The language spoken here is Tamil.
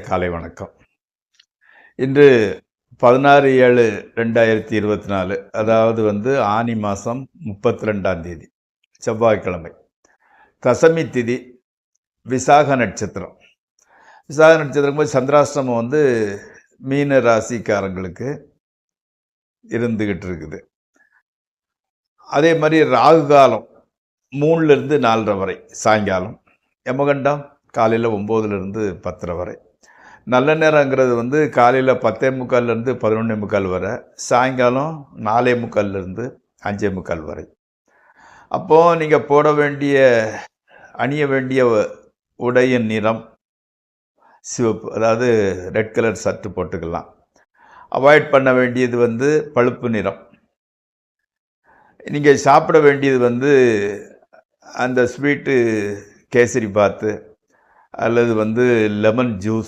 காலை வணக்கம். இன்று 16/7/2024, அதாவது ஆனி மாதம் 32ஆம் தேதி, செவ்வாய்க்கிழமை. தசமி திதி, விசாக நட்சத்திரம். விசாக நட்சத்திரம் போது சந்திராஷ்டமம் மீன ராசிக்காரங்களுக்கு இருந்துகிட்டு இருக்குது. அதே மாதிரி ராகு காலம் 3லிருந்து 4:30 வரை சாயங்காலம். யமகண்டம் காலையில் 9லிருந்து 10:30 வரை. நல்ல நேரங்கிறது காலையில் 10:45லேருந்து 11:45 வரை, சாயங்காலம் 4:45லேருந்து 5:45 வரை. அப்போது நீங்கள் அணிய வேண்டிய உடையின் நிறம் சிவப்பு, அதாவது ரெட் கலர் ஷர்ட்டு போட்டுக்கலாம். அவாய்ட் பண்ண வேண்டியது பழுப்பு நிறம். நீங்கள் சாப்பிட வேண்டியது அந்த ஸ்வீட்டு கேசரி பாத்து அல்லது லெமன் ஜூஸ்